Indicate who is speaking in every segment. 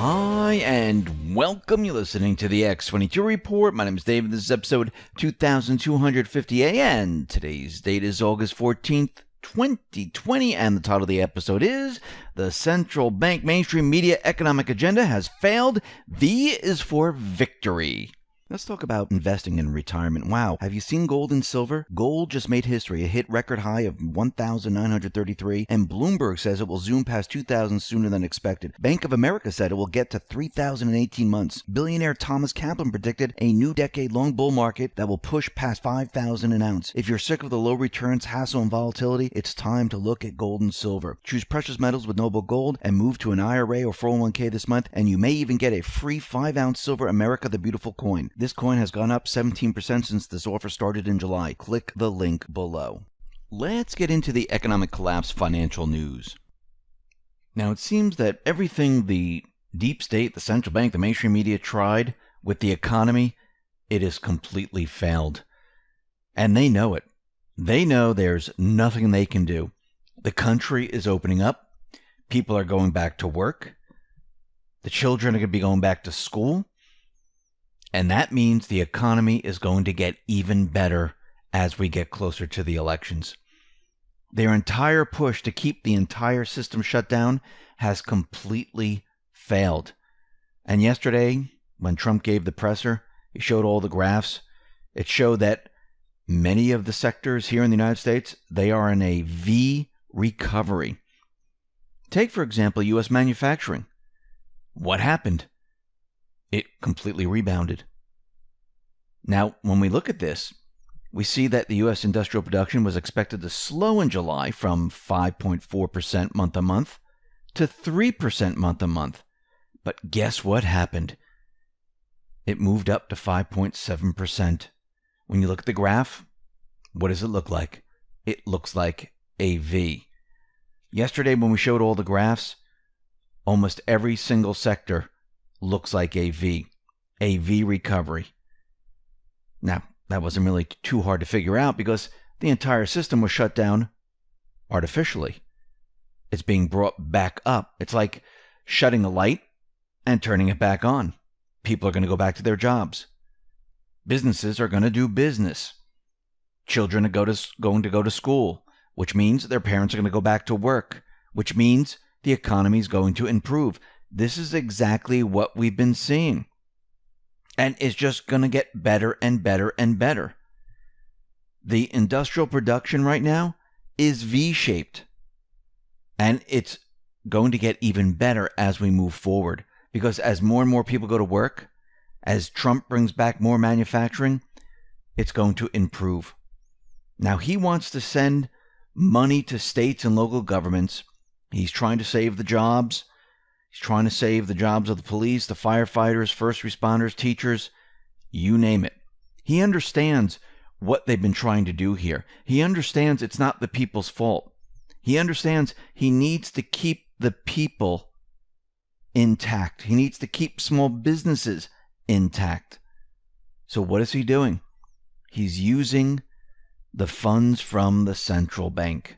Speaker 1: Hi, and welcome. You're listening to the X22 Report. My name is David. This is episode 2250A, and today's date is August 14th, 2020, and the title of the episode is The Central Bank Mainstream Media Economic Agenda Has Failed. V is for Victory. Let's talk about investing in retirement. Wow, have you seen gold and silver? Gold just made history. It hit record high of 1,933, and Bloomberg says it will zoom past 2,000 sooner than expected. Bank of America said it will get to 3,000 in 18 months. Billionaire Thomas Kaplan predicted a new decade-long bull market that will push past 5,000 an ounce. If you're sick of the low returns, hassle, and volatility, it's time to look at gold and silver. Choose precious metals with Noble Gold and move to an IRA or 401k this month, and you may even get a free 5-ounce silver America the Beautiful coin. This coin has gone up 17% since this offer started in July. Click the link below. Let's get into the economic collapse financial news. Now, it seems that everything the deep state, the central bank, the mainstream media tried with the economy, it has completely failed. And they know it. They know there's nothing they can do. The country is opening up. People are going back to work. The children are going to be going back to school. And that means the economy is going to get even better as we get closer to the elections. Their entire push to keep the entire system shut down has completely failed. And yesterday, when Trump gave the presser, he showed all the graphs. It showed that many of the sectors here in the United States, they are in a V recovery. Take, for example, U.S. manufacturing. What happened? It completely rebounded. Now, when we look at this, we see that the U.S. industrial production was expected to slow in July from 5.4% month-to-month to 3% month-to-month. But guess what happened? It moved up to 5.7%. When you look at the graph, what does it look like? It looks like a V. Yesterday, when we showed all the graphs, almost every single sector looks like a V recovery. Now, that wasn't really too hard to figure out because the entire system was shut down artificially. It's being brought back up. It's like shutting a light and turning it back on. People are going to go back to their jobs. Businesses are going to do business. Children are going to go to school, which means their parents are going to go back to work, which means the economy is going to improve. This is exactly what we've been seeing. And it's just going to get better and better and better. The industrial production right now is V-shaped. And it's going to get even better as we move forward. Because as more and more people go to work, as Trump brings back more manufacturing, it's going to improve. Now, he wants to send money to states and local governments. He's trying to save the jobs. He's trying to save the jobs of the police, the firefighters, first responders, teachers, you name it. He understands what they've been trying to do here. He understands it's not the people's fault. He understands he needs to keep the people intact. He needs to keep small businesses intact. So what is he doing? He's using the funds from the central bank.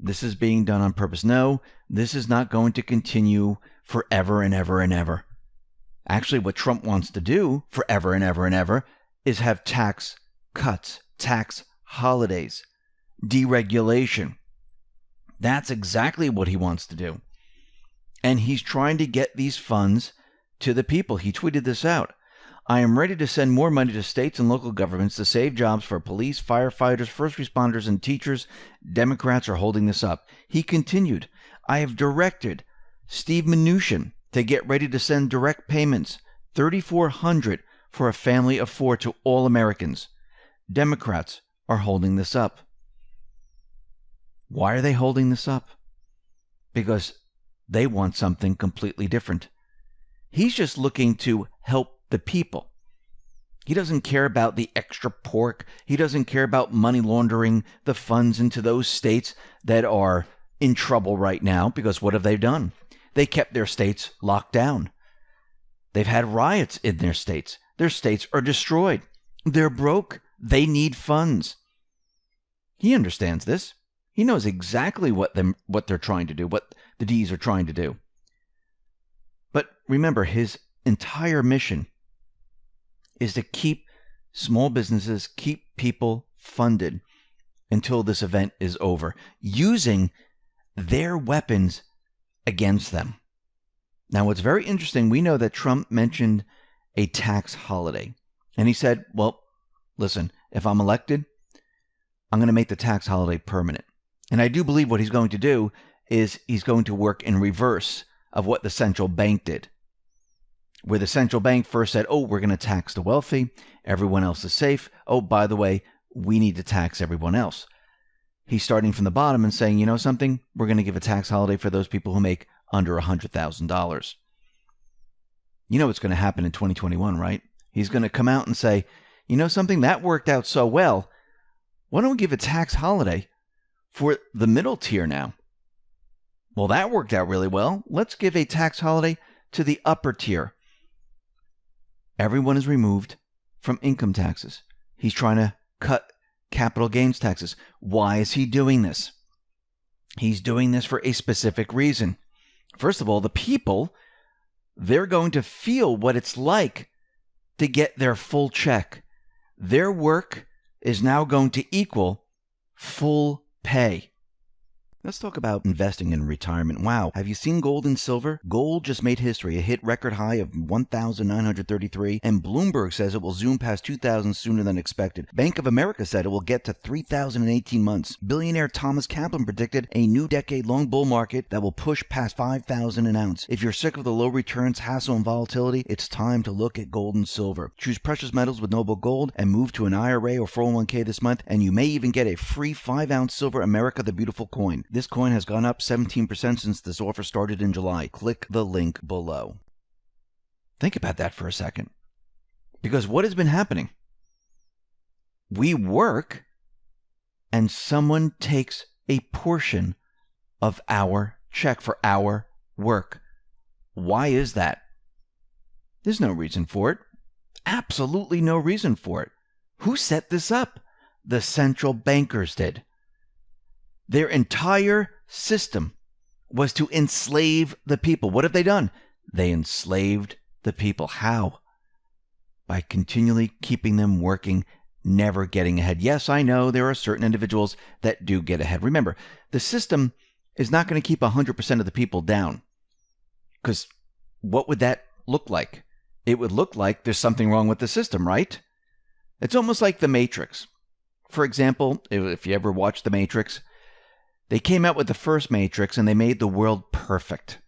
Speaker 1: This is being done on purpose. No, this is not going to continue forever and ever and ever. Actually, what Trump wants to do forever and ever and ever is have tax cuts, tax holidays, deregulation. That's exactly what he wants to do. And he's trying to get these funds to the people. He tweeted this out. I am ready to send more money to states and local governments to save jobs for police, firefighters, first responders, and teachers. Democrats are holding this up. He continued, I have directed Steve Mnuchin to get ready to send direct payments, $3,400 for a family of 4 to all Americans. Democrats are holding this up. Why are they holding this up? Because they want something completely different. He's just looking to help the people. He doesn't care about the extra pork. He doesn't care about money laundering the funds into those states that are in trouble right now, because what have they done? They kept their states locked down. They've had riots in their states. Their states are destroyed. They're broke. They need funds. He understands this. He knows exactly what they're trying to do, what the D's are trying to do. But remember, his entire mission is to keep small businesses, keep people funded until this event is over, using their weapons against them. Now, what's very interesting, we know that Trump mentioned a tax holiday. And he said, well, listen, if I'm elected, I'm going to make the tax holiday permanent. And I do believe what he's going to do is he's going to work in reverse of what the central bank did. Where the central bank first said, oh, we're going to tax the wealthy, everyone else is safe. Oh, by the way, we need to tax everyone else. He's starting from the bottom and saying, you know something? We're going to give a tax holiday for those people who make under $100,000. You know what's going to happen in 2021, right? He's going to come out and say, you know something? That worked out so well. Why don't we give a tax holiday for the middle tier now? Well, that worked out really well. Let's give a tax holiday to the upper tier. Everyone is removed from income taxes. He's trying to cut capital gains taxes. Why is he doing this? He's doing this for a specific reason. First of all, the people, they're going to feel what it's like to get their full check. Their work is now going to equal full pay. Let's talk about investing in retirement. Wow. Have you seen gold and silver? Gold just made history. It hit record high of 1,933, and Bloomberg says it will zoom past 2,000 sooner than expected. Bank of America said it will get to 3,000 in 18 months. Billionaire Thomas Kaplan predicted a new decade-long bull market that will push past 5,000 an ounce. If you're sick of the low returns, hassle, and volatility, it's time to look at gold and silver. Choose precious metals with Noble Gold and move to an IRA or 401k this month, and you may even get a free 5-ounce silver America the Beautiful coin. This coin has gone up 17% since this offer started in July. Click the link below. Think about that for a second. Because what has been happening? We work and someone takes a portion of our check for our work. Why is that? There's no reason for it. Absolutely no reason for it. Who set this up? The central bankers did. Their entire system was to enslave the people. What have they done? They enslaved the people. How? By continually keeping them working, never getting ahead. Yes, I know there are certain individuals that do get ahead. Remember, the system is not going to keep 100% of the people down. Because what would that look like? It would look like there's something wrong with the system, right? It's almost like The Matrix. For example, if you ever watched The Matrix, they came out with the first Matrix and they made the world perfect.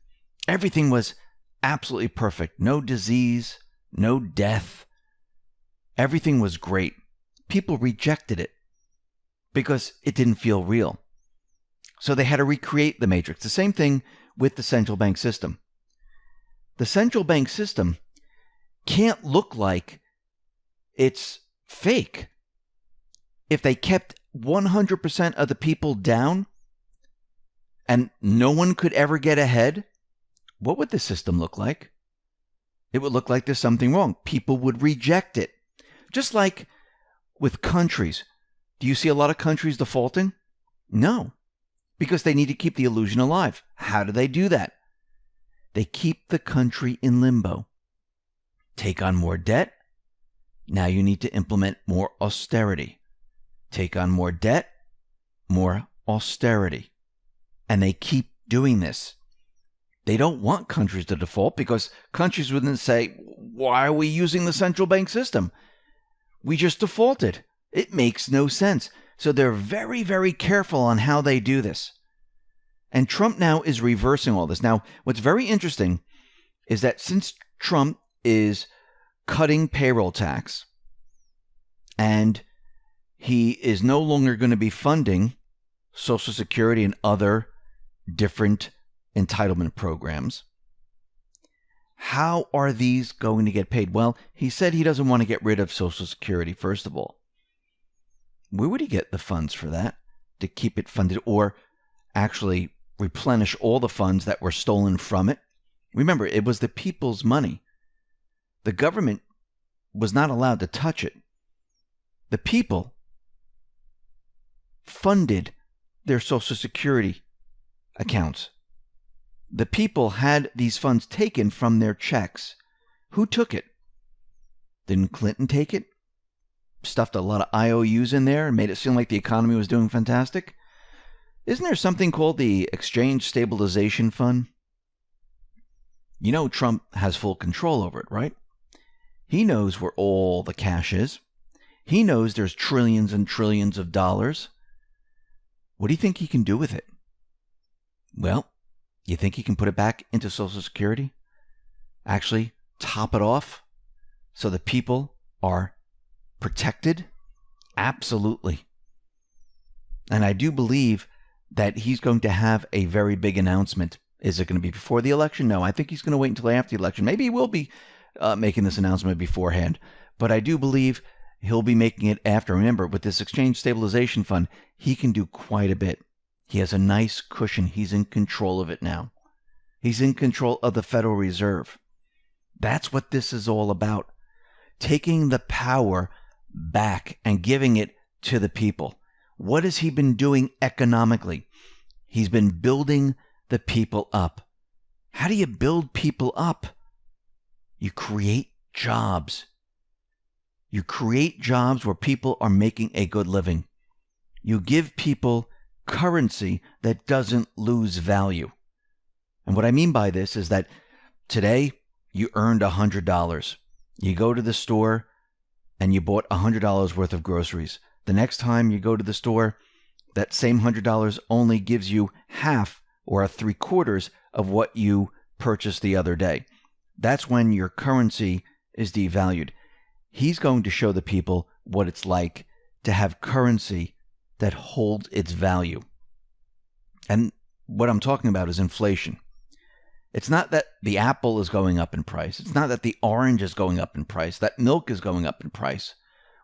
Speaker 1: Everything was absolutely perfect. No disease, no death. Everything was great. People rejected it because it didn't feel real. So they had to recreate the Matrix. The same thing with the central bank system. The central bank system can't look like it's fake. If they kept 100% of the people down, and no one could ever get ahead, what would the system look like? It would look like there's something wrong. People would reject it. Just like with countries. Do you see a lot of countries defaulting? No, because they need to keep the illusion alive. How do they do that? They keep the country in limbo. Take on more debt. Now you need to implement more austerity. Take on more debt, more austerity. And they keep doing this. They don't want countries to default because countries would then say, why are we using the central bank system? We just defaulted. It makes no sense. So they're very, very careful on how they do this. And Trump now is reversing all this. Now, what's very interesting is that since Trump is cutting payroll tax and he is no longer going to be funding Social Security and other different entitlement programs. How are these going to get paid? Well, he said he doesn't want to get rid of Social Security, first of all. Where would he get the funds for that? To keep it funded or actually replenish all the funds that were stolen from it? Remember, it was the people's money. The government was not allowed to touch it. The people funded their Social Security accounts. the people had these funds taken from their checks. Who took it? Didn't Clinton take it? Stuffed a lot of IOUs in there and made it seem like the economy was doing fantastic? Isn't there something called the Exchange Stabilization Fund? You know Trump has full control over it, right? He knows where all the cash is. He knows there's trillions and trillions of dollars. What do you think he can do with it? Well, you think he can put it back into Social Security? Actually, top it off so the people are protected? Absolutely. And I do believe that he's going to have a very big announcement. Is it going to be before the election? No, I think he's going to wait until after the election. Maybe he will be making this announcement beforehand. But I do believe he'll be making it after. Remember, with this Exchange Stabilization Fund, he can do quite a bit. He has a nice cushion. He's in control of it now. He's in control of the Federal Reserve. That's what this is all about. Taking the power back and giving it to the people. What has he been doing economically? He's been building the people up. How do you build people up? You create jobs. You create jobs where people are making a good living. You give people currency that doesn't lose value. And what I mean by this is that today you earned $100. You go to the store and you bought $100 worth of groceries. The next time you go to the store, that same $100 only gives you half or 3/4 of what you purchased the other day. That's when your currency is devalued. He's going to show the people what it's like to have currency that holds its value. And what I'm talking about is inflation. It's not that the apple is going up in price. It's not that the orange is going up in price, that milk is going up in price.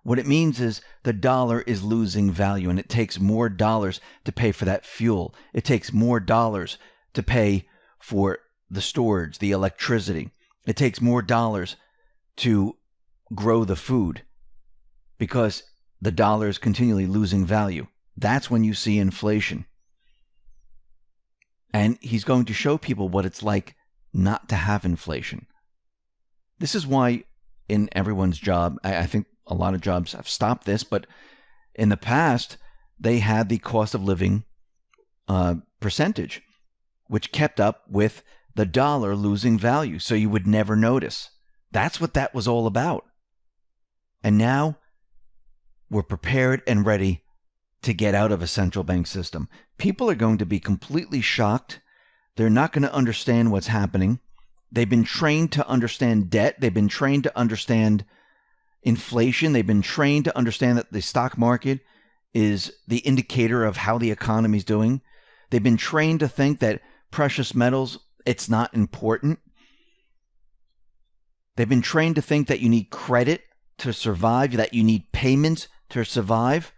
Speaker 1: What it means is the dollar is losing value, and it takes more dollars to pay for that fuel. It takes more dollars to pay for the storage, the electricity. It takes more dollars to grow the food because the dollar is continually losing value. That's when you see inflation. And he's going to show people what it's like not to have inflation. This is why in everyone's job, I think a lot of jobs have stopped this, but in the past, they had the cost of living percentage, which kept up with the dollar losing value, so you would never notice. That's what that was all about. And now we're prepared and ready to get out of a central bank system. People are going to be completely shocked. They're not going to understand what's happening. They've been trained to understand debt. They've been trained to understand inflation. They've been trained to understand that the stock market is the indicator of how the economy is doing. They've been trained to think that precious metals, it's not important. They've been trained to think that you need credit to survive, that you need payments to survive.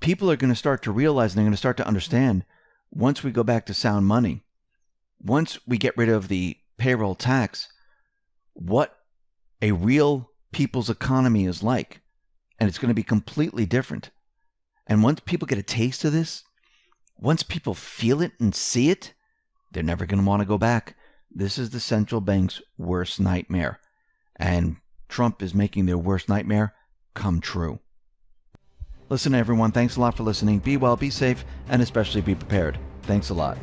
Speaker 1: People are going to start to realize, and they're going to start to understand, once we go back to sound money, once we get rid of the payroll tax, what a real people's economy is like. And it's going to be completely different. And once people get a taste of this, once people feel it and see it, they're never going to want to go back. This is the central bank's worst nightmare. And Trump is making their worst nightmare come true. Listen, everyone, thanks a lot for listening. Be well, be safe, and especially be prepared. Thanks a lot.